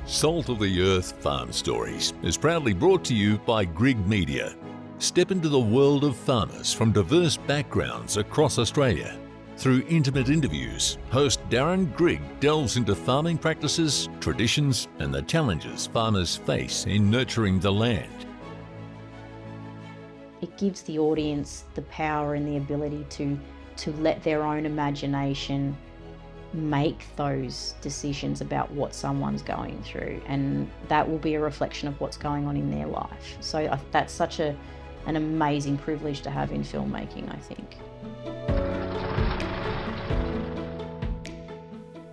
Salt of the Earth Farm Stories is proudly brought to you by Grig Media. Step into the world of farmers from diverse backgrounds across Australia. Through intimate interviews, host Darren Grigg delves into farming practices, traditions, and the challenges farmers face in nurturing the land. It gives the audience the power and the ability to let their own imagination make those decisions about what someone's going through, and that will be a reflection of what's going on in their life. So that's such an amazing privilege to have in filmmaking, I think.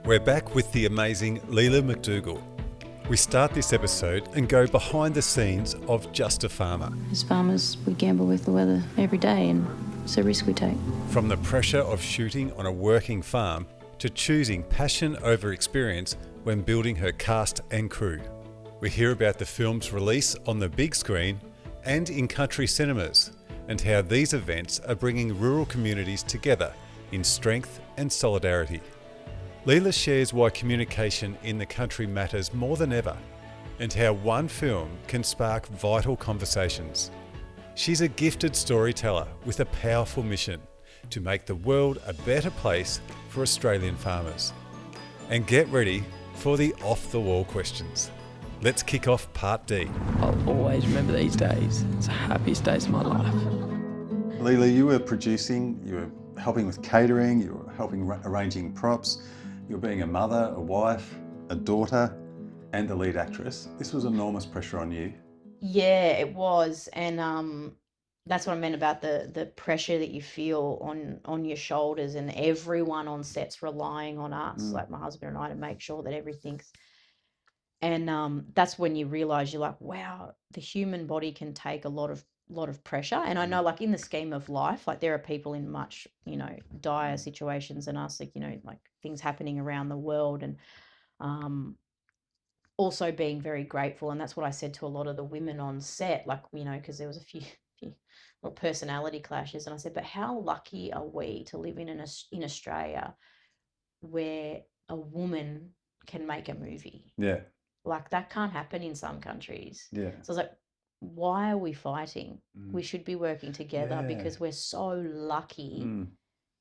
We're back with the amazing Leila McDougall. We start this episode and go behind the scenes of Just a Farmer. As farmers, we gamble with the weather every day, and it's a risk we take. From the pressure of shooting on a working farm to choosing passion over experience when building her cast and crew. We hear about the film's release on the big screen and in country cinemas, and how these events are bringing rural communities together in strength and solidarity. Leila shares why communication in the country matters more than ever, and how one film can spark vital conversations. She's a gifted storyteller with a powerful mission to make the world a better place for Australian farmers. And get ready for the off-the-wall questions. Let's kick off part D. I'll always remember these days. It's the happiest days of my life. Leila, you were producing, you were helping with catering, you were helping arranging props, you were being a mother, a wife, a daughter, and the lead actress. This was enormous pressure on you. Yeah, it was, and that's what I meant about the pressure that you feel on your shoulders, and everyone on set's relying on us, like my husband and I, to make sure that everything's. And that's when you realise you're like, wow, the human body can take a lot of pressure. And I know, like, in the scheme of life, like, there are people in much, dire situations than us, like, like things happening around the world, and also being very grateful. And that's what I said to a lot of the women on set, like, because there was a few little personality clashes, and I said, but how lucky are we to live in Australia where a woman can make a movie? Yeah. Like, that can't happen in some countries. Yeah. So I was like, why are we fighting? We should be working together, because we're so lucky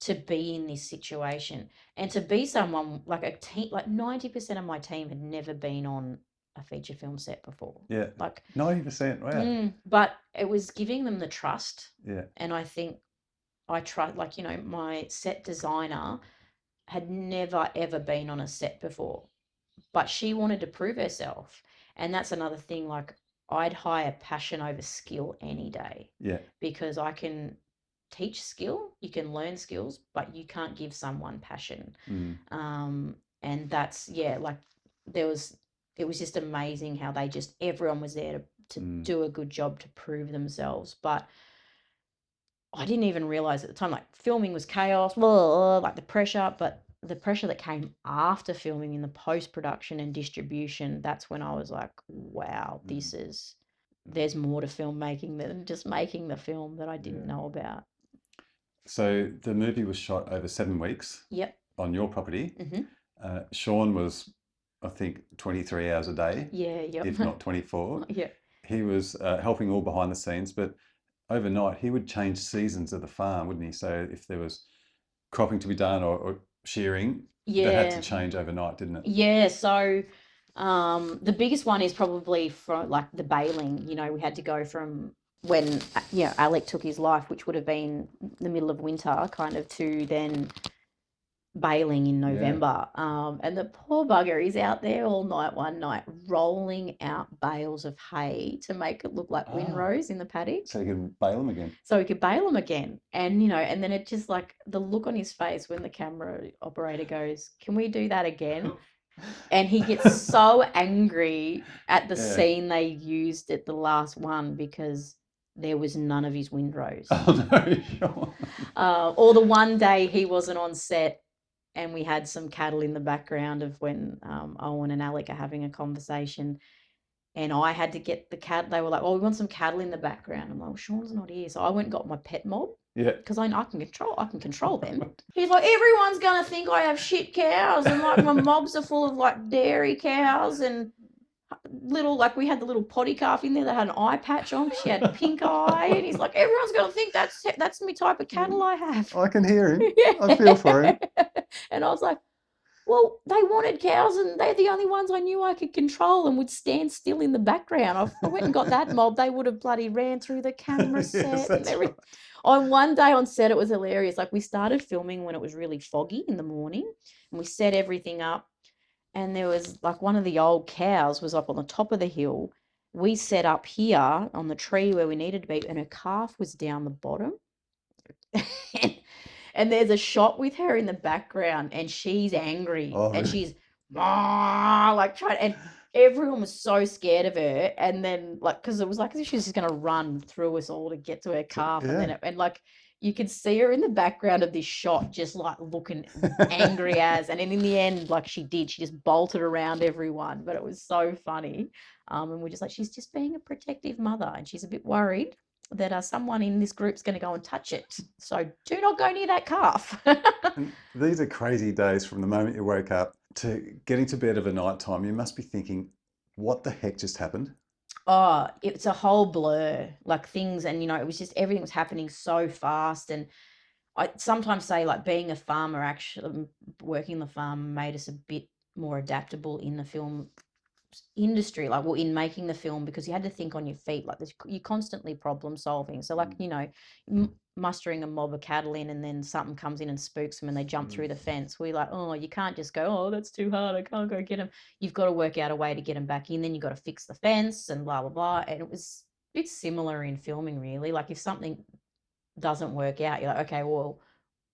to be in this situation, and to be someone like a team. Like 90% of my team had never been on a feature film set before. Yeah. Like 90%. Wow. But it was giving them the trust. Yeah. And I think I tried, like, my set designer had never, ever been on a set before, but she wanted to prove herself. And that's another thing, like, I'd hire passion over skill any day. Yeah. Because I can teach skill, you can learn skills, but you can't give someone passion. And that's, like, it was just amazing how everyone was there to do a good job to prove themselves. But I didn't even realize at the time, like, filming was chaos, like the pressure, but the pressure that came after filming in the post-production and distribution, that's when I was like, wow, there's more to filmmaking than just making the film that I didn't know about. So the movie was shot over 7 weeks. Yep. On your property. Sean was, I think, 23 hours a day. Yeah, yep. If not 24. Yeah. He was helping all behind the scenes, but overnight he would change seasons of the farm, wouldn't he? So if there was cropping to be done or shearing, that had to change overnight, didn't it? Yeah, so the biggest one is probably from, like, the baling. We had to go from when Alec took his life, which would have been the middle of winter, kind of, to then baling in November. And the poor bugger is out there all night one night rolling out bales of hay to make it look like windrows in the paddock. So he could bale them again. And, and then it just, like, the look on his face when the camera operator goes, can we do that again? And he gets so angry at the scene they used at the last one, because there was none of his windrows. Oh, no, sure. Or the one day he wasn't on set, and we had some cattle in the background of when Owen and Alec are having a conversation, and I had to get the cat. They were like, "Oh, we want some cattle in the background." I'm like, "Well, Sean's not here," so I went and got my pet mob. Yeah. Because I can control them. He's like, everyone's gonna think I have shit cows, and, like, my mobs are full of, like, dairy cows, and little, like we had the little potty calf in there that had an eye patch on. She had pink eye, and he's like, everyone's gonna think that's me type of cattle I have. I can hear him. I feel for him. And I was like, well, they wanted cows, and they're the only ones I knew I could control and would stand still in the background. I went and got that mob. They would have bloody ran through the camera set Yes, and that's everything. right. On one day on set, it was hilarious. Like we started filming when it was really foggy in the morning, and we set everything up. And there was like one of the old cows was up on the top of the hill. We set up here on the tree where we needed to be, and her calf was down the bottom. And there's a shot with her in the background, and she's angry, Oh, and really? she's like trying, and everyone was so scared of her. And then like, because it was like as if she was just gonna run through us all to get to her calf, and then Yeah. and like you could see her in the background of this shot, just like looking angry as, and then in the end, like she just bolted around everyone, but it was so funny. And we're just like, she's just being a protective mother, and she's a bit worried that someone in this group's going to go and touch it. So do not go near that calf. And these are crazy days from the moment you wake up to getting to bed of a night time. You must be thinking, what the heck just happened? Oh, it's a whole blur, like things, and it was just everything was happening so fast. And I sometimes say, like, being a farmer, actually working the farm made us a bit more adaptable in the film industry, like, well, in making the film, because you had to think on your feet, like you're constantly problem solving. So like, mustering a mob of cattle in, and then something comes in and spooks them and they jump through the fence. We're like, oh, you can't just go, oh, that's too hard, I can't go get them. You've got to work out a way to get them back in, then you've got to fix the fence and blah blah blah. And it was a bit similar in filming, really. Like if something doesn't work out, you're like, okay, well,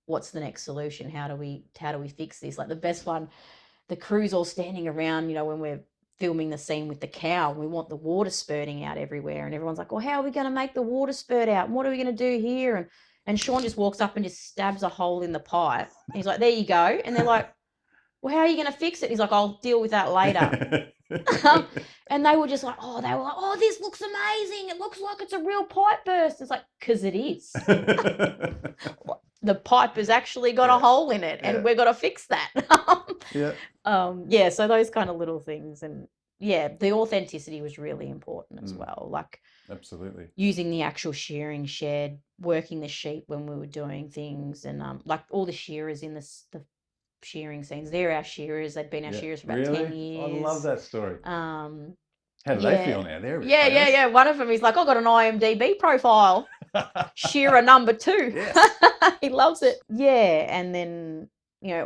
what's the next solution? How do we fix this? Like the best one, the crew's all standing around, when we're filming the scene with the cow, we want the water spurting out everywhere, and everyone's like, well, how are we going to make the water spurt out, and what are we going to do here? And Sean just walks up and just stabs a hole in the pipe, and he's like, there you go. And they're like, well, how are you going to fix it? He's like, I'll deal with that later. And they were just like, oh, this looks amazing, it looks like it's a real pipe burst. It's like, because it is. The pipe has actually got a hole in it, and we've got to fix that. So those kind of little things. And the authenticity was really important as well. Like, absolutely, using the actual shearing shed, working the sheep when we were doing things, and like all the shearers in the shearing scenes, they're our shearers. They'd been our shearers for about 10 years. I love that story. How do yeah. they feel now? They're Yeah. One of them, he's like, I got an IMDb profile. Shearer number 2. Yes. He loves it. Yeah. And then,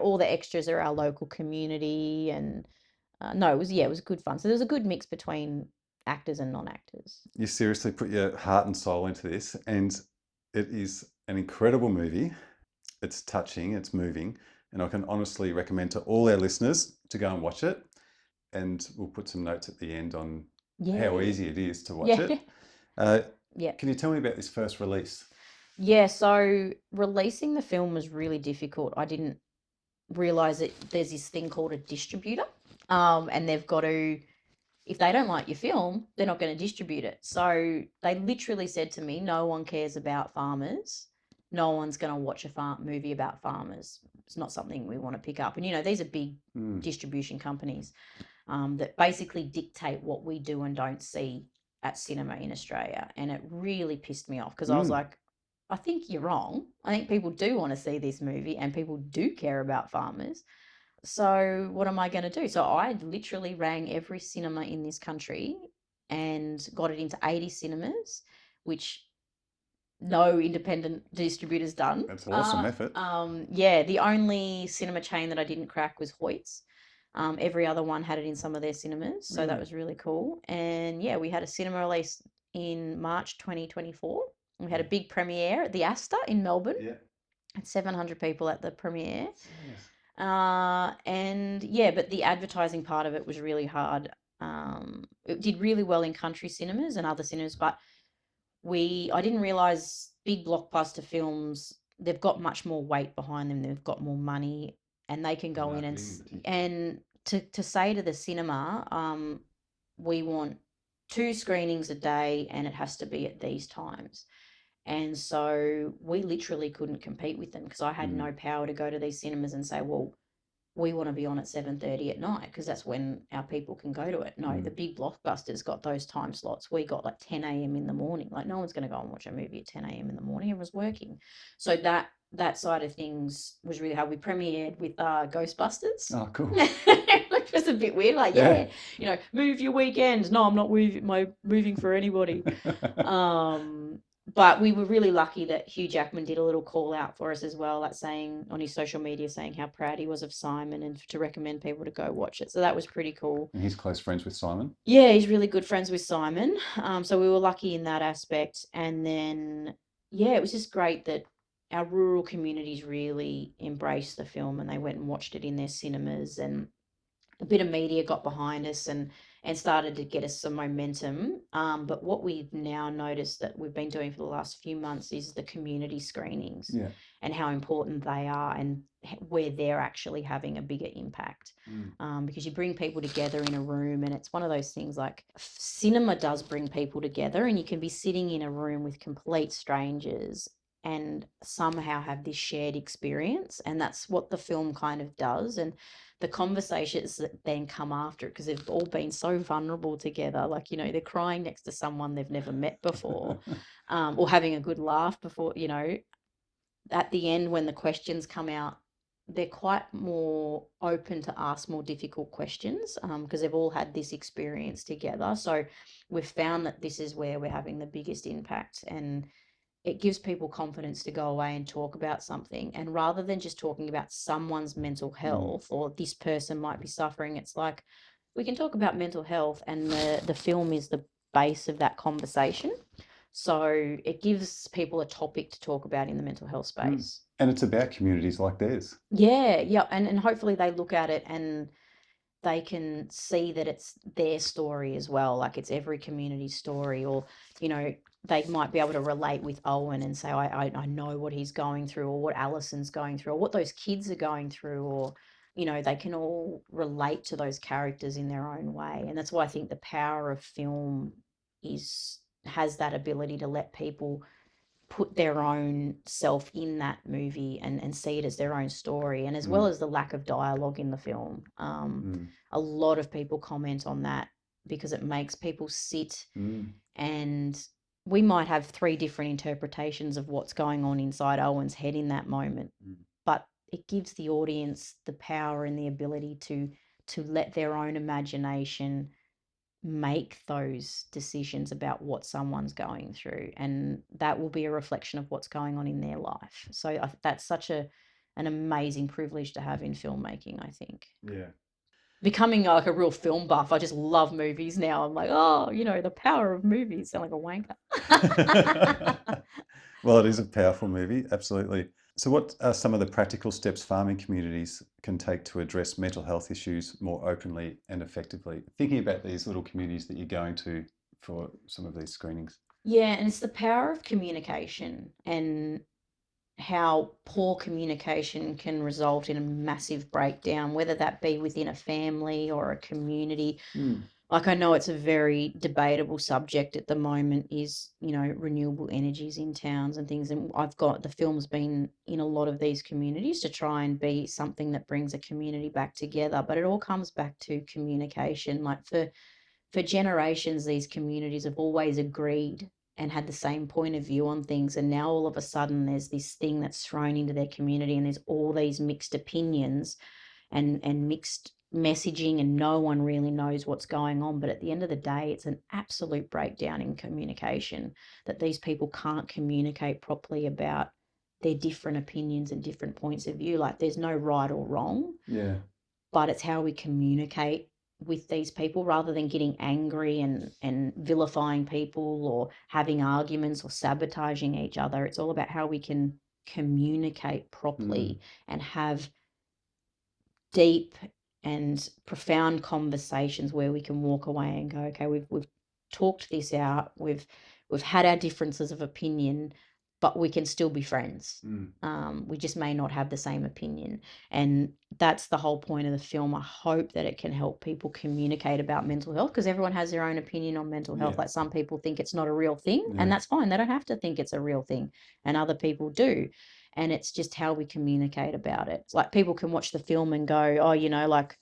all the extras are our local community. And it was good fun. So there's a good mix between actors and non-actors. You seriously put your heart and soul into this, and it is an incredible movie. It's touching, it's moving, and I can honestly recommend to all our listeners to go and watch it. And we'll put some notes at the end on how easy it is to watch it. Can you tell me about this first release? Yeah, so releasing the film was really difficult. I didn't realise that there's this thing called a distributor, and they've got to, if they don't like your film, they're not going to distribute it. So they literally said to me, no one cares about farmers. No one's going to watch a movie about farmers. It's not something we want to pick up. And, these are big distribution companies that basically dictate what we do and don't see at cinema in Australia. And it really pissed me off, because I was like, I think you're wrong. I think people do want to see this movie, and people do care about farmers. So what am I going to do? So I literally rang every cinema in this country and got it into 80 cinemas, which no independent distributor's done. That's an awesome effort. The only cinema chain that I didn't crack was Hoyt's. Every other one had it in some of their cinemas, so that was really cool. And we had a cinema release in March 2024. We had a big premiere at the Astor in Melbourne. Yeah. Had 700 people at the premiere. Yes. But the advertising part of it was really hard. It did really well in country cinemas and other cinemas, but I didn't realise big blockbuster films, they've got much more weight behind them, they've got more money, and they can go in and to say to the cinema, we want 2 screenings a day, and it has to be at these times. And so we literally couldn't compete with them, because I had no power to go to these cinemas and say, well, we want to be on at 7:30 at night because that's when our people can go to it. No, the big blockbusters got those time slots. We got like 10 a.m. in the morning. Like no one's going to go and watch a movie at 10 a.m. in the morning. Everyone's working. So that side of things was really how we premiered with Ghostbusters. Oh, cool. Which was a bit weird. Like, Yeah. you know, move your weekends. No, I'm not moving for anybody. But we were really lucky that Hugh Jackman did a little call out for us as well, like saying on his social media, saying how proud he was of Simon and to recommend people to go watch it. So that was pretty cool. And he's close friends with Simon. Yeah, he's really good friends with Simon. So we were lucky in that aspect. And then, yeah, it was just great that our rural communities really embraced the film and they went and watched it in their cinemas, and a bit of media got behind us and started to get us some momentum. But what we've now noticed that we've been doing for the last few months is the community screenings and how important they are and where they're actually having a bigger impact. Because you bring people together in a room, and it's one of those things like cinema does bring people together, and you can be sitting in a room with complete strangers and somehow have this shared experience. And that's what the film kind of does. And the conversations that then come after it, because they've all been so vulnerable together, like, you know, they're crying next to someone they've never met before, or having a good laugh before, you know, at the end when the questions come out, they're quite more open to ask more difficult questions, because they've all had this experience together. So we've found that this is where we're having the biggest impact, and it gives people confidence to go away and talk about something. And rather than just talking about someone's mental health or this person might be suffering, it's like we can talk about mental health, and the film is the base of that conversation. So it gives people a topic to talk about in the mental health space. And it's about communities like theirs. Yeah. And hopefully they look at it and they can see that it's their story as well. Like it's every community's story, or, you know, they might be able to relate with Owen and say, I know what he's going through, or what Alison's going through, or what those kids are going through, or, you know, they can all relate to those characters in their own way. And that's why I think the power of film has that ability to let people put their own self in that movie and see it as their own story. And as well as the lack of dialogue in the film, a lot of people comment on that because it makes people sit, and we might have 3 different interpretations of what's going on inside Owen's head in that moment, but it gives the audience the power and the ability to let their own imagination make those decisions about what someone's going through, and that will be a reflection of what's going on in their life. So that's such an amazing privilege to have in filmmaking, I think. Yeah. Becoming like a real film buff, I just love movies now. I'm like, oh, you know, the power of movies. Sound like a wanker. Well, it is a powerful movie, absolutely. So what are some of the practical steps farming communities can take to address mental health issues more openly and effectively? Thinking about these little communities that you're going to for some of these screenings. Yeah, and it's the power of communication, and how poor communication can result in a massive breakdown, whether that be within a family or a community. Like, I know it's a very debatable subject at the moment, is, you know, renewable energies in towns and things. And the film's been in a lot of these communities to try and be something that brings a community back together. But it all comes back to communication. Like for generations, these communities have always agreed and had the same point of view on things. And now all of a sudden there's this thing that's thrown into their community, and there's all these mixed opinions and mixed messaging, and no one really knows what's going on. But at the end of the day, it's an absolute breakdown in communication, that these people can't communicate properly about their different opinions and different points of view. Like, there's no right or wrong. Yeah. But it's how we communicate with these people, rather than getting angry and vilifying people or having arguments or sabotaging each other. It's all about how we can communicate properly and have deep and profound conversations where we can walk away and go, okay, we've talked this out, we've had our differences of opinion, but we can still be friends. We just may not have the same opinion. And that's the whole point of the film. I hope that it can help people communicate about mental health, because everyone has their own opinion on mental health. Like, some people think it's not a real thing, and that's fine. They don't have to think it's a real thing, and other people do. and it's just how we communicate about it. It's like people can watch the film and go, oh, you know, like,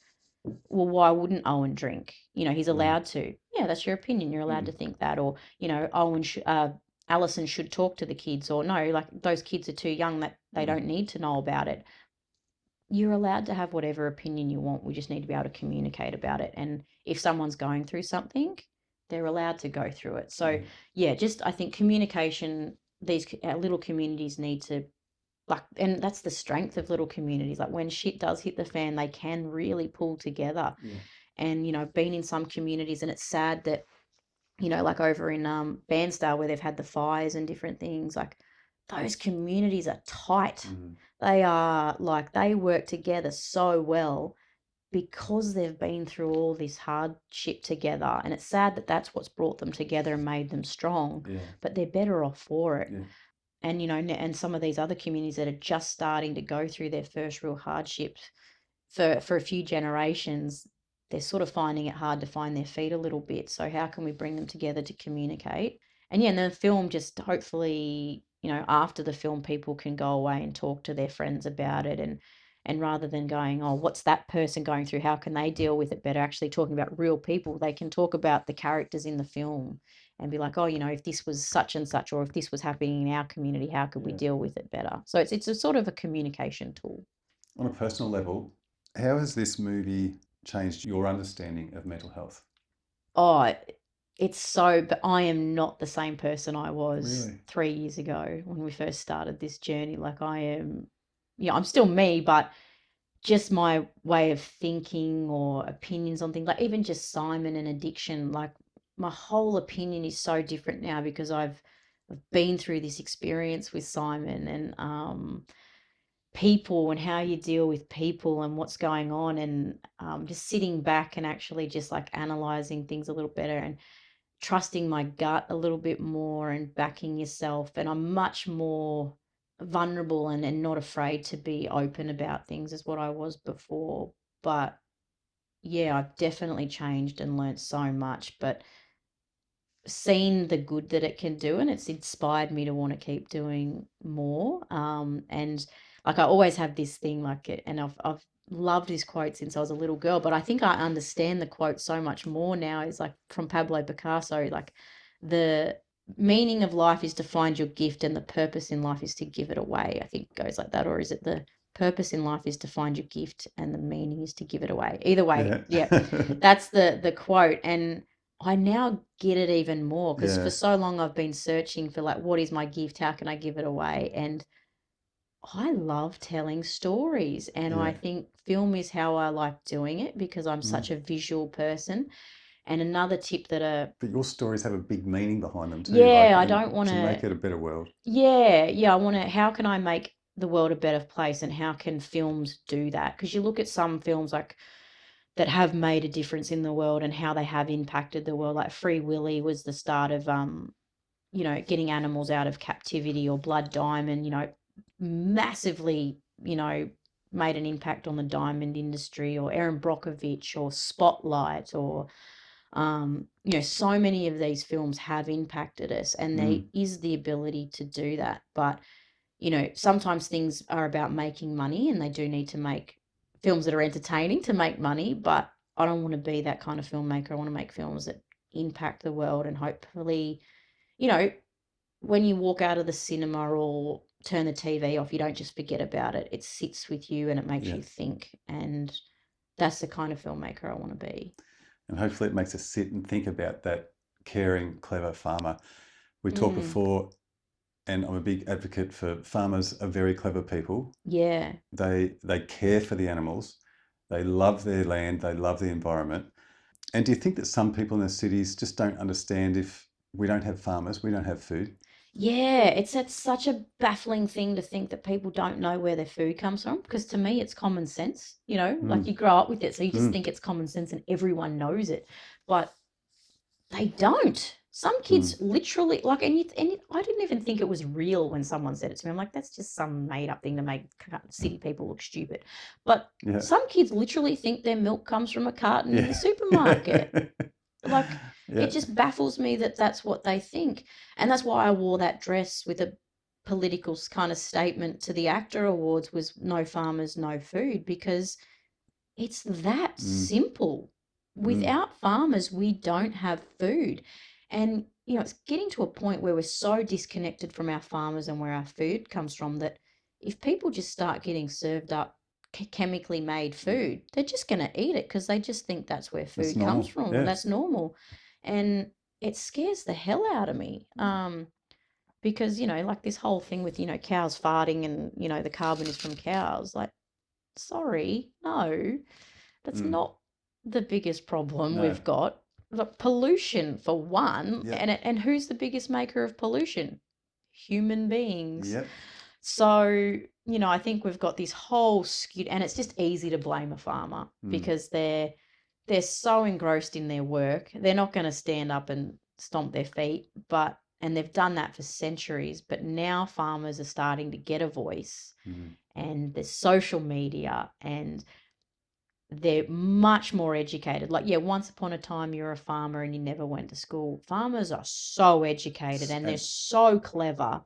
well, why wouldn't Owen drink? You know, he's allowed to. Yeah, that's your opinion. You're allowed to think that. Or, you know, Alison should talk to the kids, or no, like those kids are too young that they don't need to know about it. You're allowed to have whatever opinion you want. We just need to be able to communicate about it. And if someone's going through something, they're allowed to go through it. So, yeah, just I think communication, these little communities need to, like, and that's the strength of little communities. Like when shit does hit the fan, they can really pull together. And, you know, been in some communities, and it's sad that, you know, like over in Bairnsdale where they've had the fires and different things, like those communities are tight. They are like, they work together so well because they've been through all this hardship together. And it's sad that that's what's brought them together and made them strong, but they're better off for it. And, you know, and some of these other communities that are just starting to go through their first real hardships for a few generations, they're sort of finding it hard to find their feet a little bit. So how can we bring them together to communicate? And yeah, and the film just hopefully, you know, after the film, people can go away and talk to their friends about it. And rather than going, oh, what's that person going through? How can they deal with it better? Actually talking about real people, they can talk about the characters in the film and be like, oh, you know, if this was such and such, or if this was happening in our community, how could we deal with it better? So it's a sort of a communication tool. On a personal level, how has this movie changed your understanding of mental health? Oh, but I am not the same person I was Really? 3 years ago when we first started this journey. Like I am, yeah, I'm still me, but just my way of thinking or opinions on things, like even just Simon and addiction, like my whole opinion is so different now because I've been through this experience with Simon and people and how you deal with people and what's going on, and just sitting back and actually just like analyzing things a little better and trusting my gut a little bit more and backing yourself. And I'm much more vulnerable and not afraid to be open about things as what I was before. But yeah, I've definitely changed and learnt so much, but seen the good that it can do, and it's inspired me to want to keep doing more. And like I always have this thing like it, and I've loved this quote since I was a little girl, but I think I understand the quote so much more now. Is like from Pablo Picasso, like the meaning of life is to find your gift and the purpose in life is to give it away. I think it goes like that. Or is it the purpose in life is to find your gift and the meaning is to give it away? Either way, yeah. That's the quote. And I now get it even more because for so long I've been searching for like, what is my gift? How can I give it away? And I love telling stories, and I think film is how I like doing it because I'm such a visual person. And another tip that But your stories have a big meaning behind them too. Yeah, I don't want to make it a better world. Yeah, I want to. How can I make the world a better place, and how can films do that? Because you look at some films like that have made a difference in the world and how they have impacted the world. Like Free Willy was the start of you know, getting animals out of captivity, or Blood Diamond, you know, massively, you know, made an impact on the diamond industry, or Erin Brockovich, or Spotlight, or you know, so many of these films have impacted us, and there is the ability to do that. But, you know, sometimes things are about making money, and they do need to make films that are entertaining to make money, but I don't want to be that kind of filmmaker. I want to make films that impact the world, and hopefully, you know, when you walk out of the cinema or turn the TV off, you don't just forget about it. It sits with you and it makes you think. And that's the kind of filmmaker I want to be. And hopefully it makes us sit and think about that caring, clever farmer. We talked before, and I'm a big advocate for farmers are very clever people. Yeah. They care for the animals. They love their land. They love the environment. And do you think that some people in the cities just don't understand, if we don't have farmers, we don't have food? Yeah, it's such a baffling thing to think that people don't know where their food comes from, because to me it's common sense, you know, like you grow up with it, so you just think it's common sense and everyone knows it, but they don't. Some kids literally like, and I didn't even think it was real when someone said it to me. I'm like, that's just some made up thing to make city people look stupid. But some kids literally think their milk comes from a carton in the supermarket. Like, it just baffles me that that's what they think. And that's why I wore that dress with a political kind of statement to the ACTA Awards was no farmers, no food, because it's that simple. Without farmers, we don't have food. And, it's getting to a point where we're so disconnected from our farmers and where our food comes from that if people just start getting served up chemically made food, they're just going to eat it because they just think that's where food comes from and that's normal. And it scares the hell out of me. Because, like this whole thing with, cows farting and, the carbon is from cows. Like, sorry, no, that's not the biggest problem we've got. Look, pollution for one, and who's the biggest maker of pollution? Human beings. Yep. So, I think we've got this whole skewed, and it's just easy to blame a farmer because they're so engrossed in their work. They're not going to stand up and stomp their feet, and they've done that for centuries. But now farmers are starting to get a voice, and there's social media, and they're much more educated. Like, once upon a time you're a farmer and you never went to school. Farmers are so educated and they're so clever.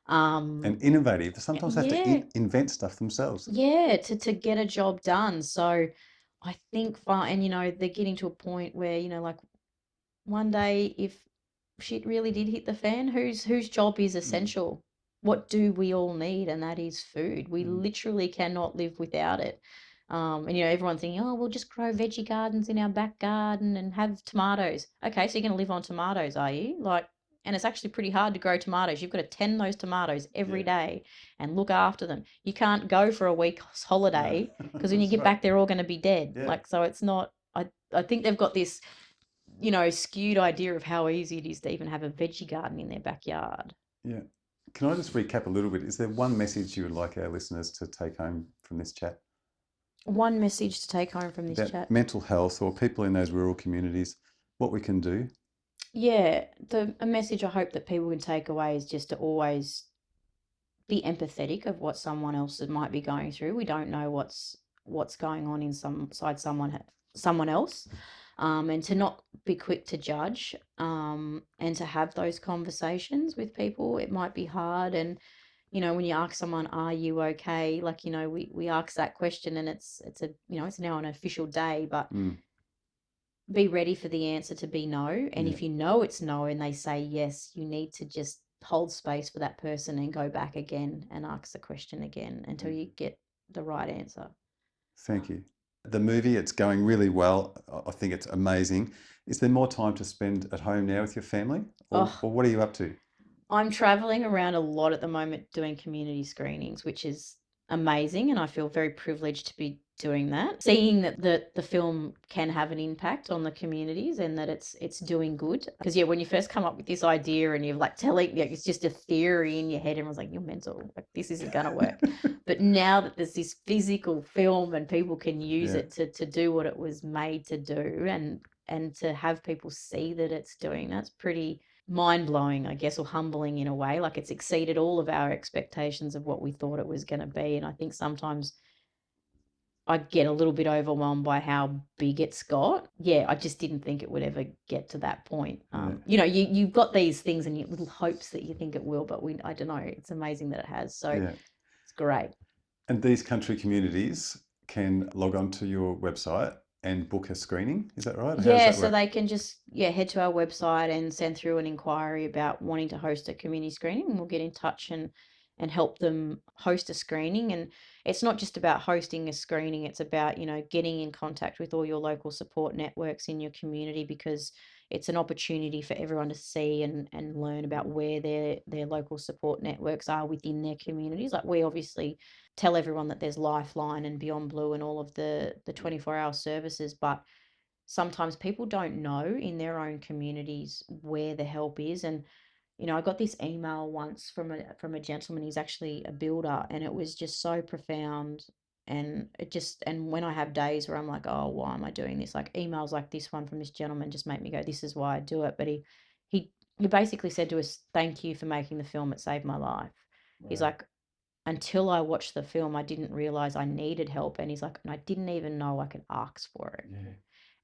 And innovative. They sometimes have to invent stuff themselves. Yeah, to get a job done. So I think, and they're getting to a point where, like one day if shit really did hit the fan, whose job is essential? What do we all need? And that is food. We literally cannot live without it. And everyone's thinking, oh, we'll just grow veggie gardens in our back garden and have tomatoes. Okay, so you're going to live on tomatoes, are you? And it's actually pretty hard to grow tomatoes. You've got to tend those tomatoes every day and look after them. You can't go for a week's holiday because when you get back, they're all going to be dead. Yeah. So it's not. I think they've got this, skewed idea of how easy it is to even have a veggie garden in their backyard. Yeah. Can I just recap a little bit? Is there one message you would like our listeners to take home from this chat? One message to take home from this about chat. Mental health or people in those rural communities, what we can do. Yeah, a message I hope that people can take away is just to always be empathetic of what someone else might be going through. We don't know what's going on inside someone else, and to not be quick to judge, and to have those conversations with people. It might be hard, and when you ask someone, "Are you okay?" Like, we ask that question, and it's now an official day, but be ready for the answer to be no. And if you know it's no and they say yes, you need to just hold space for that person and go back again and ask the question again until you get the right answer. Thank you. The movie, it's going really well. I think it's amazing. Is there more time to spend at home now with your family? Or what are you up to? I'm traveling around a lot at the moment doing community screenings, which is amazing, and I feel very privileged to be doing that. Seeing that the film can have an impact on the communities and that it's doing good. Because when you first come up with this idea and you're telling, it's just a theory in your head, everyone's like, you're mental, this isn't gonna work. But now that there's this physical film and people can use it to do what it was made to do, and to have people see that it's doing, that's pretty mind-blowing, I guess, or humbling in a way. Like, it's exceeded all of our expectations of what we thought it was going to be. And I think sometimes I get a little bit overwhelmed by how big it's got. I just didn't think it would ever get to that point. You've got these things and your little hopes that you think it will, but I don't know, it's amazing that it has. So it's great. And these country communities can log on to your website and book a screening, is that right? So they can just head to our website and send through an inquiry about wanting to host a community screening, and we'll get in touch and help them host a screening. And it's not just about hosting a screening, it's about getting in contact with all your local support networks in your community, because it's an opportunity for everyone to see and learn about where their local support networks are within their communities. Like, we obviously tell everyone that there's Lifeline and Beyond Blue and all of the 24-hour services, but sometimes people don't know in their own communities where the help is. And I got this email once from a gentleman. He's actually a builder, and it was just so profound. And when I have days where I'm like, oh, why am I doing this? Like, emails like this one from this gentleman just make me go, this is why I do it. But he basically said to us, thank you for making the film. It saved my life. Right. He's like, until I watched the film, I didn't realize I needed help. And he's like, and I didn't even know I could ask for it. Yeah.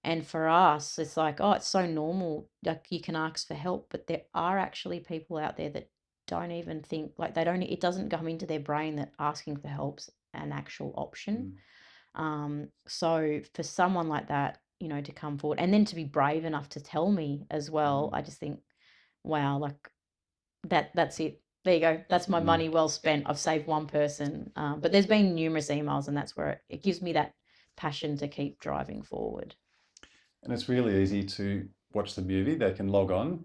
And for us, it's like, oh, it's so normal. Like, you can ask for help, but there are actually people out there that don't even think, like, they don't, it doesn't come into their brain that asking for help's an actual option. So for someone like that, you know, to come forward and then to be brave enough to tell me as well, I just think, wow, like that's it. There you go. That's my money well spent. I've saved one person. But there's been numerous emails, and that's where it gives me that passion to keep driving forward. And it's really easy to watch the movie. They can log on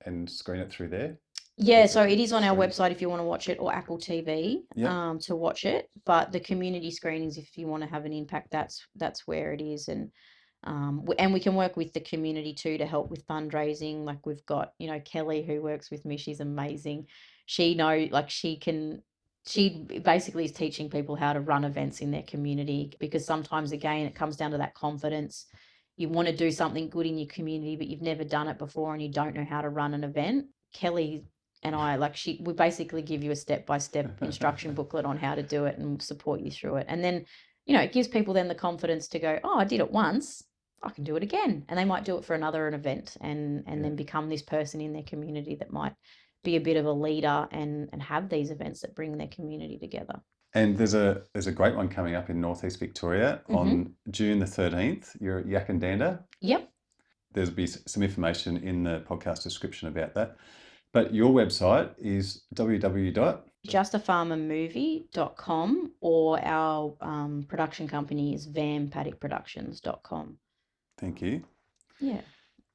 and screen it through there. Yeah, so it is on our website if you want to watch it, or Apple TV to watch it. But the community screenings, if you want to have an impact, that's where it is. And we can work with the community too to help with fundraising. Like we've got, you know, Kelly who works with me. She's amazing. She basically is teaching people how to run events in their community, because sometimes, again, it comes down to that confidence. You want to do something good in your community, but you've never done it before and you don't know how to run an event. Kelly and I, we basically give you a step-by-step instruction booklet on how to do it and support you through it. And then, you know, it gives people then the confidence to go, oh, I did it once, I can do it again. And they might do it for an event and then become this person in their community that might be a bit of a leader and have these events that bring their community together. And there's a great one coming up in Northeast Victoria on June the 13th. You're at Yackandandah. Yep. There'll be some information in the podcast description about that. But your website is justafarmermovie.com, or our production company is vampaddockproductions.com. Thank you. Yeah.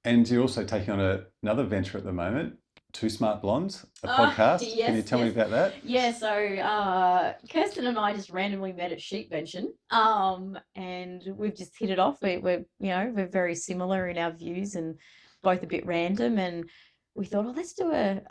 And you're also taking on another venture at the moment, Two Smart Blondes, a podcast. Yes, can you tell me about that? Yeah, so Kirsten and I just randomly met at Sheepvention, and we've just hit it off. We're very similar in our views and both a bit random, and we thought, let's do a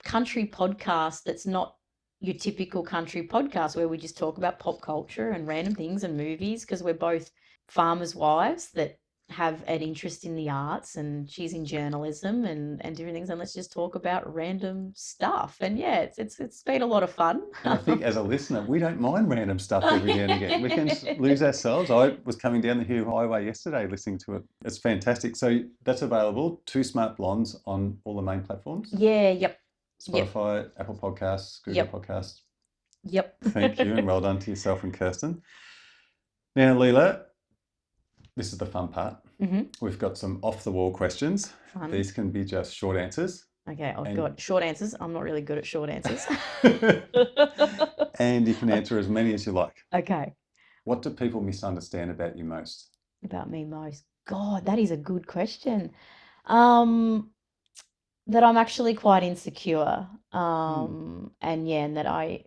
country podcast that's not your typical country podcast where we just talk about pop culture and random things and movies, because we're both farmers' wives that have an interest in the arts, and she's in journalism and different things, and let's just talk about random stuff. And yeah, it's been a lot of fun. And I think as a listener, we don't mind random stuff every now and again. We can lose ourselves. I was coming down the Hugh Highway yesterday listening to it. It's fantastic. So that's available, Two Smart Blondes, on all the main platforms? Yeah, yep. Spotify, Apple Podcasts, Google Podcasts. Yep. Thank you, and well done to yourself and Kirsten. Now, Leila, this is the fun part. We've got some off-the-wall questions. Fun. These can be just short answers. Okay, God, short answers. I'm not really good at short answers. And you can answer as many as you like. Okay. What do people misunderstand about you most? About me most? God, that is a good question. That I'm actually quite insecure. And that I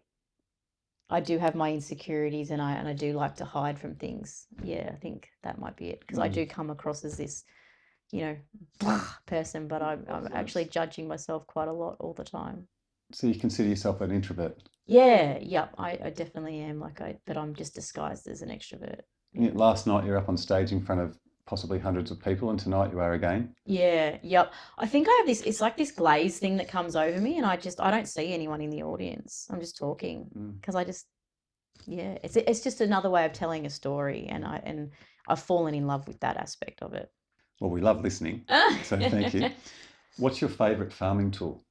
do have my insecurities, and I do like to hide from things. Yeah, I think that might be it, because I do come across as this, person, but I'm actually judging myself quite a lot all the time. So you consider yourself an introvert? Yeah, yep, I definitely am. But I'm just disguised as an extrovert. Yeah, last night you were up on stage in front of possibly hundreds of people, and tonight you are again. Yeah, yep. I think I have this, it's like this glaze thing that comes over me, and I don't see anyone in the audience. I'm just talking because it's just another way of telling a story, and I've fallen in love with that aspect of it. Well, we love listening, so thank you. What's your favourite farming tool?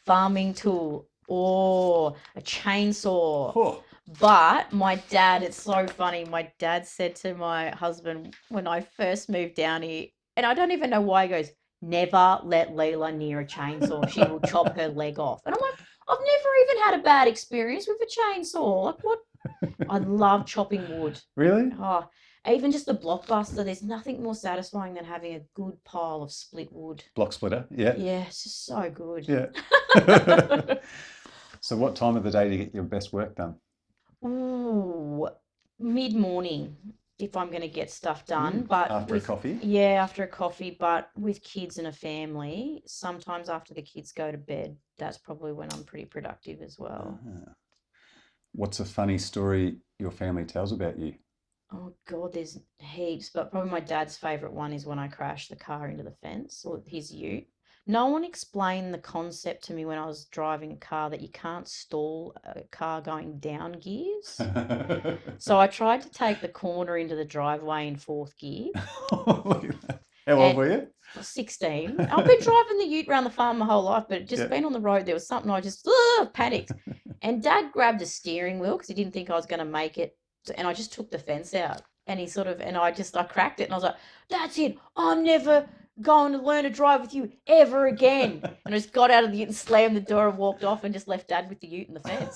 Farming tool? Oh, a chainsaw. Oh. But my dad, it's so funny. My dad said to my husband when I first moved down here, and I don't even know why, he goes, never let Leila near a chainsaw. She will chop her leg off. And I'm like, I've never even had a bad experience with a chainsaw. Like, what? I love chopping wood. Really? Oh, even just the Blockbuster, there's nothing more satisfying than having a good pile of split wood. Block splitter, yeah. Yeah, it's just so good. Yeah. So what time of the day do you get your best work done? Ooh, mid-morning if I'm going to get stuff done. But after a coffee? Yeah, after a coffee. But with kids and a family, sometimes after the kids go to bed, that's probably when I'm pretty productive as well. What's a funny story your family tells about you? Oh, God, there's heaps. But probably my dad's favourite one is when I crashed the car into the fence, or his ute. No one explained the concept to me when I was driving a car that you can't stall a car going down gears. So I tried to take the corner into the driveway in fourth gear. How old were you? I was 16. I've been driving the ute around the farm my whole life, but just been on the road. There was something I just panicked. And Dad grabbed a steering wheel because he didn't think I was going to make it. And I just took the fence out. And he sort of, and I cracked it. And I was like, that's it. I'm never going to learn to drive with you ever again. And I just got out of the ute and slammed the door and walked off and just left Dad with the ute and the fence.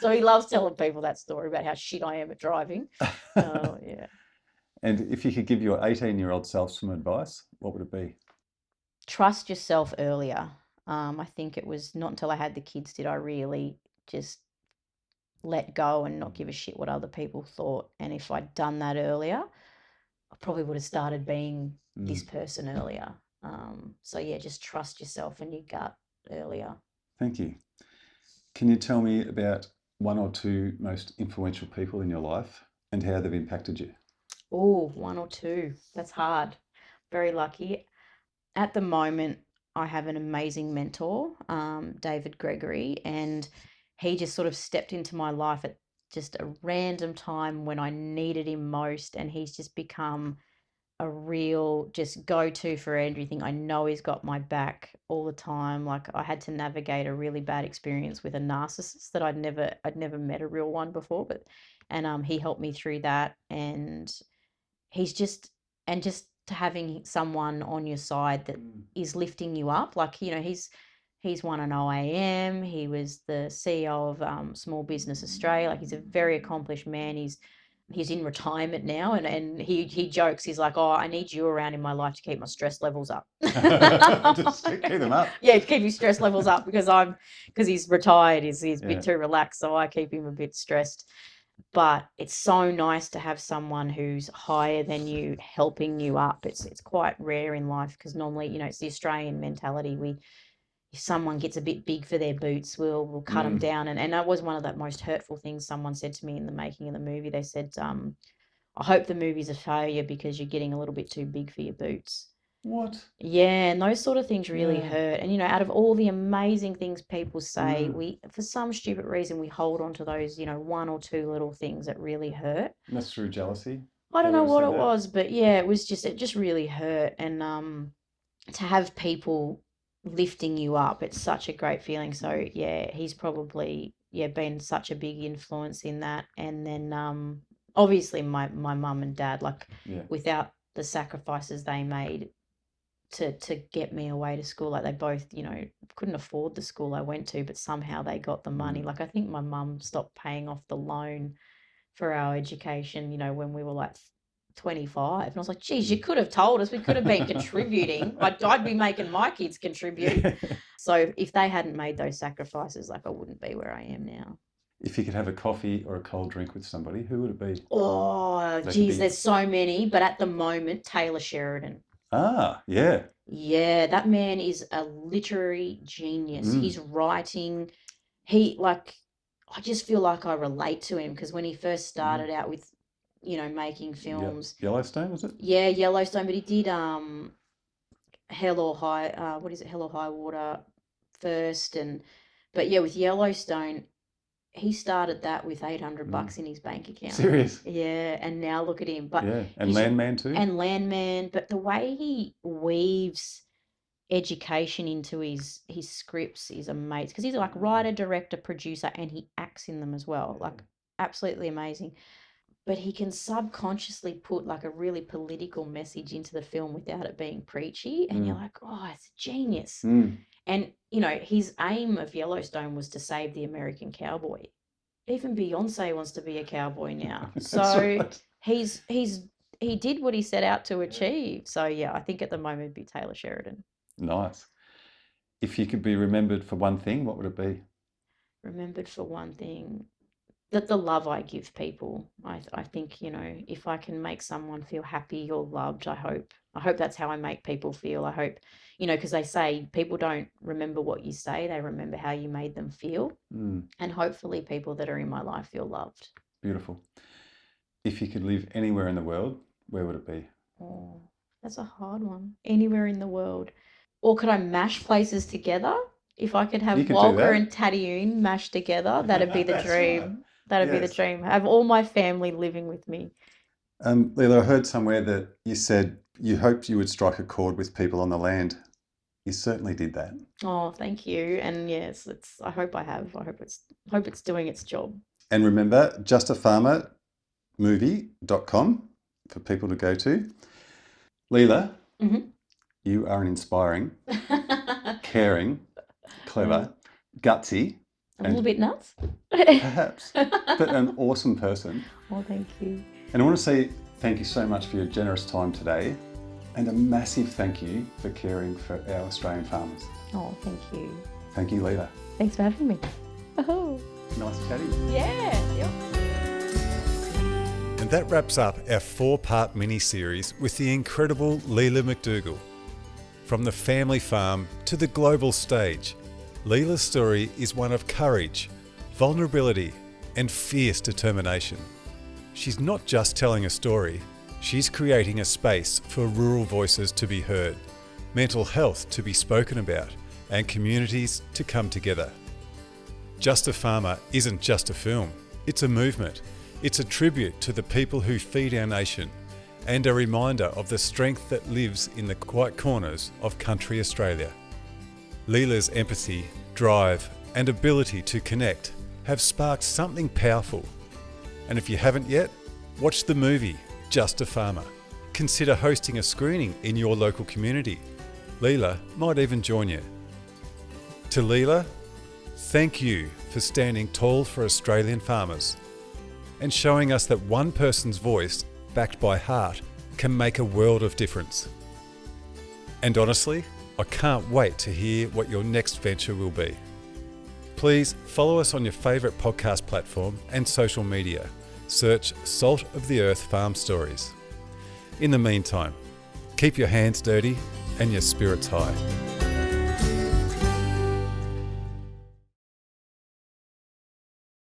So he loves telling people that story about how shit I am at driving. Yeah. And if you could give your 18-year-old self some advice, what would it be? Trust yourself earlier. I think it was not until I had the kids did I really just let go and not give a shit what other people thought. And if I'd done that earlier, I probably would have started being this person earlier. So yeah, just trust yourself and your gut earlier. Thank you. Can you tell me about one or two most influential people in your life and how they've impacted you? Oh, one or two. That's hard. Very lucky. At the moment, I have an amazing mentor, David Gregory, and he just sort of stepped into my life at just a random time when I needed him most, and he's just become a real just go-to for everything. I know he's got my back all the time. Like I had to navigate a really bad experience with a narcissist that I'd never met a real one before, but he helped me through that, and he's just having someone on your side that is lifting you up. Like, you know, he's won an OAM. He was the CEO of Small Business Australia. Like, he's a very accomplished man. He's in retirement now, and he jokes. He's like, "Oh, I need you around in my life to keep my stress levels up." Just keep them up. Yeah, to keep his stress levels up because he's retired. He's a bit too relaxed, so I keep him a bit stressed. But it's so nice to have someone who's higher than you helping you up. It's quite rare in life because normally, you know, it's the Australian mentality. If someone gets a bit big for their boots, we'll cut them down. And that was one of the most hurtful things someone said to me in the making of the movie. They said, I hope the movie's a failure because you're getting a little bit too big for your boots. What? Yeah, and those sort of things really hurt. And, you know, out of all the amazing things people say, we, for some stupid reason, we hold on to those, you know, one or two little things that really hurt. And that's through jealousy? I don't know what it was, but yeah, it just really hurt. And to have people lifting you up, it's such a great feeling. So yeah, he's probably been such a big influence in that. And then obviously my mum and dad, like without the sacrifices they made to get me away to school, like they both, you know, couldn't afford the school I went to, but somehow they got the money. Like I think my mum stopped paying off the loan for our education, you know, when we were like 25. And I was like, geez, you could have told us. We could have been contributing. I'd be making my kids contribute. So if they hadn't made those sacrifices, like I wouldn't be where I am now. If you could have a coffee or a cold drink with somebody, who would it be? Oh, geez, there's so many. But at the moment, Taylor Sheridan. Ah, yeah. Yeah, that man is a literary genius. He's writing. I just feel like I relate to him because when he first started out with, you know, making films. Yellowstone, was it? Yeah, Yellowstone, but he did Hell or High Water first, but yeah, with Yellowstone, he started that with $800 in his bank account. Serious? Yeah, and now look at him. But and Landman too. And Landman, but the way he weaves education into his scripts is amazing because he's like writer, director, producer, and he acts in them as well. Like absolutely amazing. But he can subconsciously put like a really political message into the film without it being preachy, and you're like, oh, it's a genius. And you know, his aim of Yellowstone was to save the American cowboy. Even Beyonce wants to be a cowboy now. So right. he did what he set out to achieve. So yeah, I think at the moment it'd be Taylor Sheridan. Nice. If you could be remembered for one thing, what would it be? Remembered for one thing, that the love I give people. I think, you know, if I can make someone feel happy or loved, I hope that's how I make people feel. I hope, you know, because they say people don't remember what you say, they remember how you made them feel. And hopefully people that are in my life feel loved. Beautiful. If you could live anywhere in the world, where would it be? Oh, that's a hard one. Anywhere in the world. Or could I mash places together? If I could have Walker and Tadioun mashed together, that'd be the dream. Right. That'd be the dream. Have all my family living with me. Leila, I heard somewhere that you said you hoped you would strike a chord with people on the land. You certainly did that. Oh, thank you. And yes, I hope I have. I hope it's doing its job. And remember, justafarmermovie.com for people to go to. Leila, you are an inspiring, caring, clever, gutsy, A little bit nuts. perhaps, but an awesome person. Oh, thank you. And I want to say thank you so much for your generous time today, and a massive thank you for caring for our Australian farmers. Oh, thank you. Thank you, Leila. Thanks for having me. Oh, Nice chatting. yeah. Yep. And that wraps up our 4-part mini-series with the incredible Leila McDougall. From the family farm to the global stage, Leila's story is one of courage, vulnerability, and fierce determination. She's not just telling a story, she's creating a space for rural voices to be heard, mental health to be spoken about, and communities to come together. Just a Farmer isn't just a film, it's a movement. It's a tribute to the people who feed our nation and a reminder of the strength that lives in the quiet corners of country Australia. Leila's empathy, drive, and ability to connect have sparked something powerful. And if you haven't yet, watch the movie Just a Farmer. Consider hosting a screening in your local community. Leila might even join you. To Leila, thank you for standing tall for Australian farmers and showing us that one person's voice, backed by heart, can make a world of difference. And honestly, I can't wait to hear what your next venture will be. Please follow us on your favourite podcast platform and social media. Search Salt of the Earth Farm Stories. In the meantime, keep your hands dirty and your spirits high.